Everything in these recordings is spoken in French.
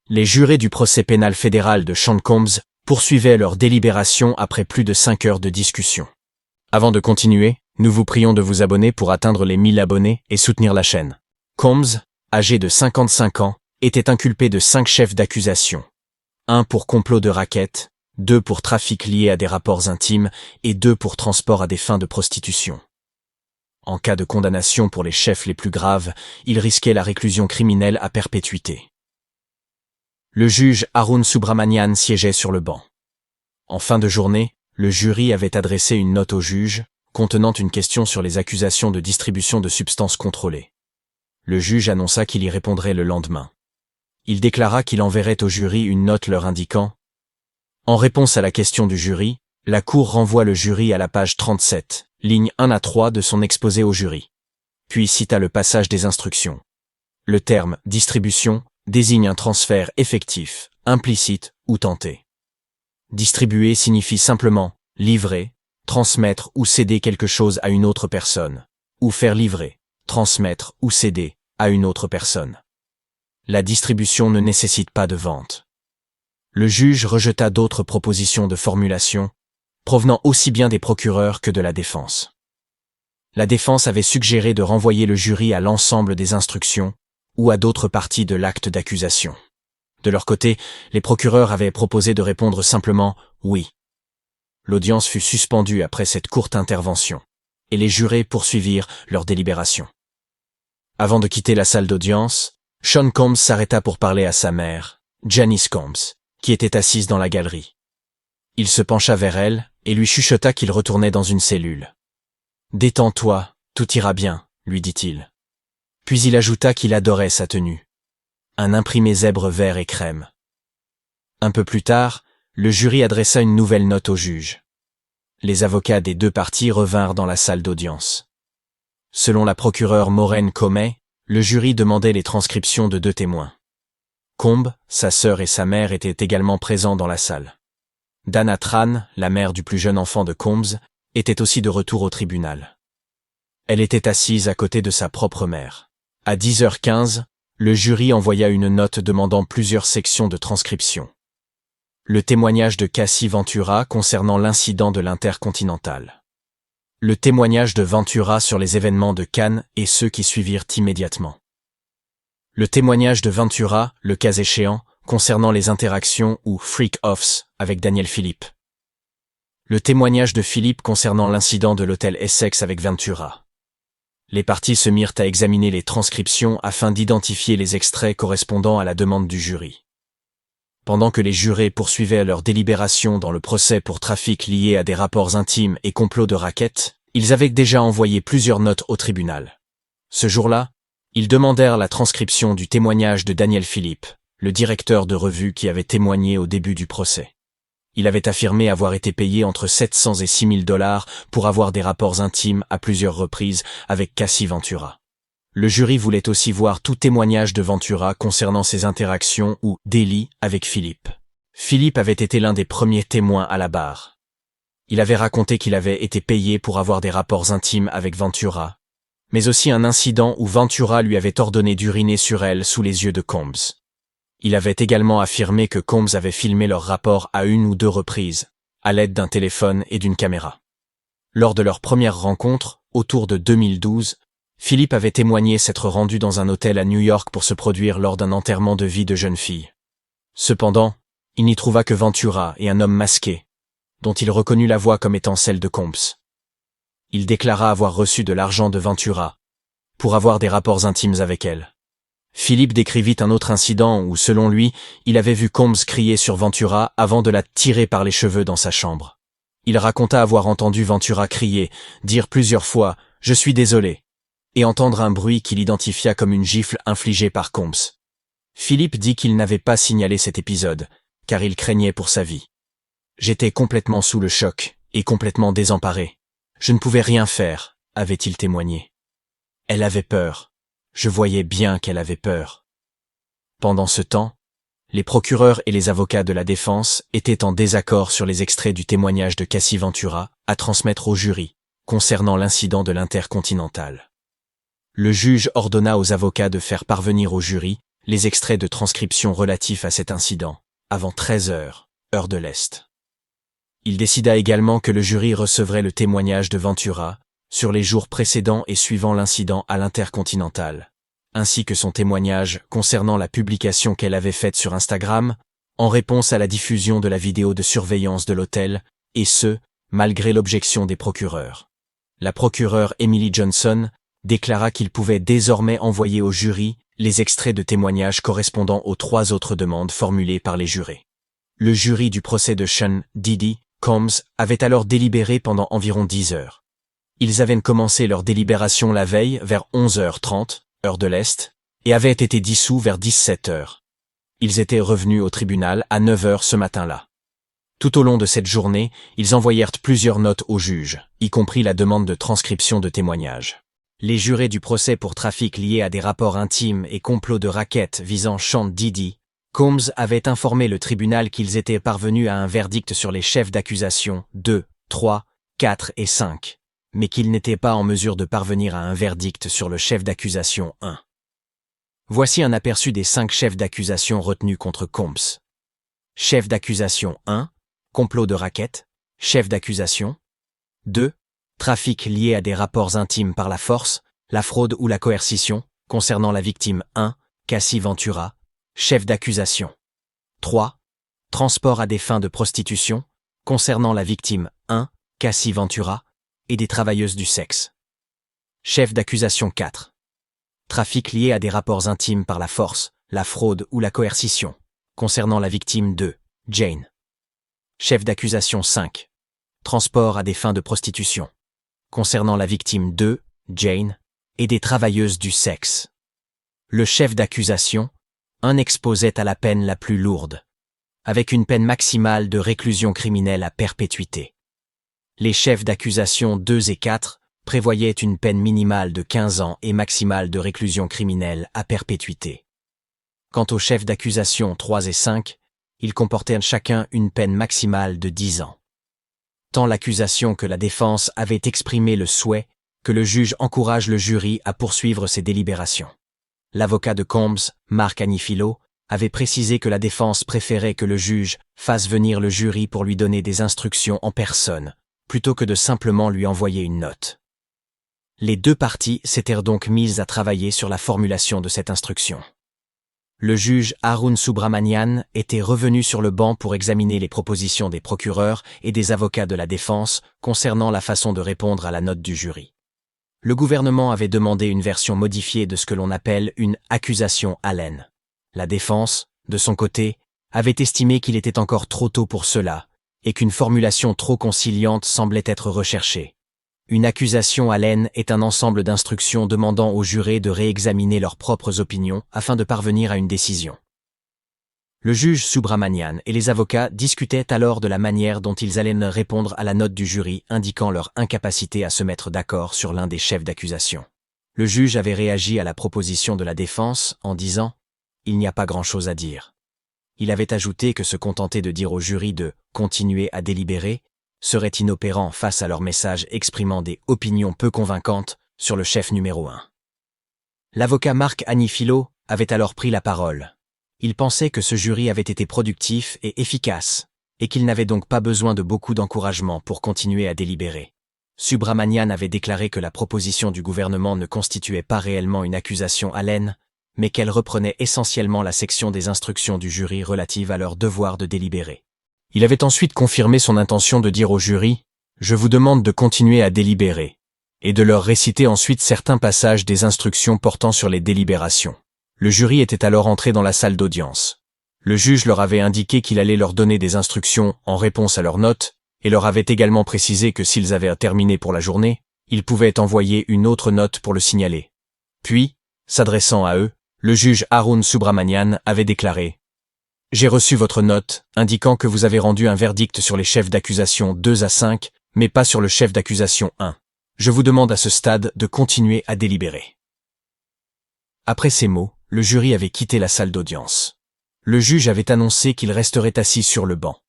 Les jurés du procès pénal fédéral de Sean Combs poursuivaient leur délibération après plus de 5 heures de discussion. Avant de continuer, nous vous prions de vous abonner pour atteindre les 1000 abonnés et soutenir la chaîne. Combs, âgé de 55 ans, était inculpé de 5 chefs d'accusation. 1 pour complot de racket, 2 pour trafic lié à des rapports intimes et 2 pour transport à des fins de prostitution. En cas de condamnation pour les chefs les plus graves, il risquait la réclusion criminelle à perpétuité. Le juge Arun Subramanian siégeait sur le banc. En fin de journée, le jury avait adressé une note au juge, contenant une question sur les accusations de distribution de substances contrôlées. Le juge annonça qu'il y répondrait le lendemain. Il déclara qu'il enverrait au jury une note leur indiquant « En réponse à la question du jury, la Cour renvoie le jury à la page 37, lignes 1 à 3 de son exposé au jury. » Puis cita le passage des instructions. Le terme « distribution » désigne un transfert effectif, implicite ou tenté. Distribuer signifie simplement livrer, transmettre ou céder quelque chose à une autre personne, ou faire livrer, transmettre ou céder à une autre personne. La distribution ne nécessite pas de vente. Le juge rejeta d'autres propositions de formulation, provenant aussi bien des procureurs que de la défense. La défense avait suggéré de renvoyer le jury à l'ensemble des instructions ou à d'autres parties de l'acte d'accusation. De leur côté, les procureurs avaient proposé de répondre simplement « oui ». L'audience fut suspendue après cette courte intervention, et les jurés poursuivirent leur délibération. Avant de quitter la salle d'audience, Sean Combs s'arrêta pour parler à sa mère, Janice Combs, qui était assise dans la galerie. Il se pencha vers elle et lui chuchota qu'il retournait dans une cellule. « Détends-toi, tout ira bien », lui dit-il. Puis il ajouta qu'il adorait sa tenue. Un imprimé zèbre vert et crème. Un peu plus tard, le jury adressa une nouvelle note au juge. Les avocats des 2 parties revinrent dans la salle d'audience. Selon la procureure Maureen Comey, le jury demandait les transcriptions de 2 témoins. Combs, sa sœur et sa mère étaient également présents dans la salle. Dana Tran, la mère du plus jeune enfant de Combs, était aussi de retour au tribunal. Elle était assise à côté de sa propre mère. À 10h15, le jury envoya une note demandant plusieurs sections de transcription. Le témoignage de Cassie Ventura concernant l'incident de l'Intercontinental. Le témoignage de Ventura sur les événements de Cannes et ceux qui suivirent immédiatement. Le témoignage de Ventura, le cas échéant, concernant les interactions ou freak-offs avec Daniel Philippe. Le témoignage de Philippe concernant l'incident de l'hôtel Essex avec Ventura. Les parties se mirent à examiner les transcriptions afin d'identifier les extraits correspondant à la demande du jury. Pendant que les jurés poursuivaient leur délibération dans le procès pour trafic lié à des rapports intimes et complot de racket, ils avaient déjà envoyé plusieurs notes au tribunal. Ce jour-là, ils demandèrent la transcription du témoignage de Daniel Philippe, le directeur de revue qui avait témoigné au début du procès. Il avait affirmé avoir été payé entre 700 et 6 000 $ pour avoir des rapports intimes à plusieurs reprises avec Cassie Ventura. Le jury voulait aussi voir tout témoignage de Ventura concernant ses interactions ou délits avec Philippe. Philippe avait été l'un des premiers témoins à la barre. Il avait raconté qu'il avait été payé pour avoir des rapports intimes avec Ventura, mais aussi un incident où Ventura lui avait ordonné d'uriner sur elle sous les yeux de Combs. Il avait également affirmé que Combs avait filmé leur rapport à 1 ou 2 reprises, à l'aide d'un téléphone et d'une caméra. Lors de leur première rencontre, autour de 2012, Philippe avait témoigné s'être rendu dans un hôtel à New York pour se produire lors d'un enterrement de vie de jeune fille. Cependant, il n'y trouva que Ventura et un homme masqué, dont il reconnut la voix comme étant celle de Combs. Il déclara avoir reçu de l'argent de Ventura, pour avoir des rapports intimes avec elle. Philippe décrivit un autre incident où, selon lui, il avait vu Combs crier sur Ventura avant de la tirer par les cheveux dans sa chambre. Il raconta avoir entendu Ventura crier, dire plusieurs fois « Je suis désolé » et entendre un bruit qu'il identifia comme une gifle infligée par Combs. Philippe dit qu'il n'avait pas signalé cet épisode, car il craignait pour sa vie. « J'étais complètement sous le choc et complètement désemparé. Je ne pouvais rien faire », avait-il témoigné. Elle avait peur. Je voyais bien qu'elle avait peur. Pendant ce temps, les procureurs et les avocats de la défense étaient en désaccord sur les extraits du témoignage de Cassie Ventura à transmettre au jury, concernant l'incident de l'Intercontinental. Le juge ordonna aux avocats de faire parvenir au jury les extraits de transcription relatifs à cet incident, avant 13 heures, heure de l'Est. Il décida également que le jury recevrait le témoignage de Ventura sur les jours précédents et suivant l'incident à l'Intercontinental, ainsi que son témoignage concernant la publication qu'elle avait faite sur Instagram, en réponse à la diffusion de la vidéo de surveillance de l'hôtel, et ce, malgré l'objection des procureurs. La procureure Emily Johnson déclara qu'il pouvait désormais envoyer au jury les extraits de témoignages correspondant aux 3 autres demandes formulées par les jurés. Le jury du procès de Sean Diddy Combs avait alors délibéré pendant environ 10 heures. Ils avaient commencé leur délibération la veille vers 11h30, heure de l'Est, et avaient été dissous vers 17h. Ils étaient revenus au tribunal à 9h ce matin-là. Tout au long de cette journée, ils envoyèrent plusieurs notes au juge, y compris la demande de transcription de témoignages. Les jurés du procès pour trafic lié à des rapports intimes et complot de racket visant Sean Diddy Combs avaient informé le tribunal qu'ils étaient parvenus à un verdict sur les chefs d'accusation 2, 3, 4 et 5, mais qu'ils n'étaient pas en mesure de parvenir à un verdict sur le chef d'accusation 1. Voici un aperçu des 5 chefs d'accusation retenus contre Combs. Chef d'accusation 1, complot de racket. Chef d'accusation 2, trafic lié à des rapports intimes par la force, la fraude ou la coercition, concernant la victime 1, Cassie Ventura. Chef d'accusation 3, transport à des fins de prostitution, concernant la victime 1, Cassie Ventura, et des travailleuses du sexe. Chef d'accusation 4, trafic lié à des rapports intimes par la force, la fraude ou la coercition, concernant la victime 2, Jane. Chef d'accusation 5, transport à des fins de prostitution, concernant la victime 2, Jane, et des travailleuses du sexe. Le chef d'accusation 1 exposait à la peine la plus lourde, avec une peine maximale de réclusion criminelle à perpétuité. Les chefs d'accusation 2 et 4 prévoyaient une peine minimale de 15 ans et maximale de réclusion criminelle à perpétuité. Quant aux chefs d'accusation 3 et 5, ils comportaient chacun une peine maximale de 10 ans. Tant l'accusation que la défense avaient exprimé le souhait que le juge encourage le jury à poursuivre ses délibérations. L'avocat de Combs, Mark Anifilo, avait précisé que la défense préférait que le juge fasse venir le jury pour lui donner des instructions en personne, plutôt que de simplement lui envoyer une note. Les 2 parties s'étaient donc mises à travailler sur la formulation de cette instruction. Le juge Arun Subramanian était revenu sur le banc pour examiner les propositions des procureurs et des avocats de la défense concernant la façon de répondre à la note du jury. Le gouvernement avait demandé une version modifiée de ce que l'on appelle une accusation Allen. La défense, de son côté, avait estimé qu'il était encore trop tôt pour cela, et qu'une formulation trop conciliante semblait être recherchée. Une accusation Allen est un ensemble d'instructions demandant aux jurés de réexaminer leurs propres opinions afin de parvenir à une décision. Le juge Subramanian et les avocats discutaient alors de la manière dont ils allaient répondre à la note du jury indiquant leur incapacité à se mettre d'accord sur l'un des chefs d'accusation. Le juge avait réagi à la proposition de la défense en disant « Il n'y a pas grand-chose à dire ». Il avait ajouté que se contenter de dire au jury de « continuer à délibérer » serait inopérant face à leur message exprimant des opinions peu convaincantes sur le chef numéro 1. L'avocat Mark Anifilo avait alors pris la parole. Il pensait que ce jury avait été productif et efficace, et qu'il n'avait donc pas besoin de beaucoup d'encouragement pour continuer à délibérer. Subramanian avait déclaré que la proposition du gouvernement ne constituait pas réellement une accusation Allen, mais qu'elle reprenait essentiellement la section des instructions du jury relative à leur devoir de délibérer. Il avait ensuite confirmé son intention de dire au jury « Je vous demande de continuer à délibérer » et de leur réciter ensuite certains passages des instructions portant sur les délibérations. Le jury était alors entré dans la salle d'audience. Le juge leur avait indiqué qu'il allait leur donner des instructions en réponse à leurs notes, et leur avait également précisé que s'ils avaient terminé pour la journée, ils pouvaient envoyer une autre note pour le signaler. Puis, s'adressant à eux, le juge Arun Subramanian avait déclaré « J'ai reçu votre note, indiquant que vous avez rendu un verdict sur les chefs d'accusation 2 à 5, mais pas sur le chef d'accusation 1. Je vous demande à ce stade de continuer à délibérer. » Après ces mots, le jury avait quitté la salle d'audience. Le juge avait annoncé qu'il resterait assis sur le banc,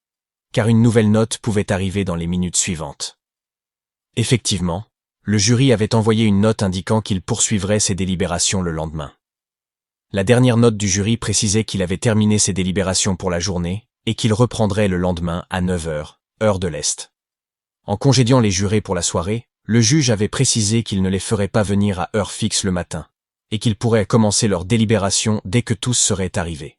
car une nouvelle note pouvait arriver dans les minutes suivantes. Effectivement, le jury avait envoyé une note indiquant qu'il poursuivrait ses délibérations le lendemain. La dernière note du jury précisait qu'il avait terminé ses délibérations pour la journée et qu'il reprendrait le lendemain à 9 heures, heure de l'Est. En congédiant les jurés pour la soirée, le juge avait précisé qu'il ne les ferait pas venir à heure fixe le matin et qu'ils pourraient commencer leur délibération dès que tous seraient arrivés.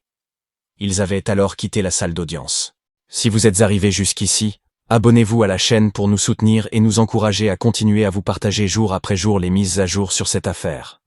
Ils avaient alors quitté la salle d'audience. Si vous êtes arrivés jusqu'ici, abonnez-vous à la chaîne pour nous soutenir et nous encourager à continuer à vous partager jour après jour les mises à jour sur cette affaire.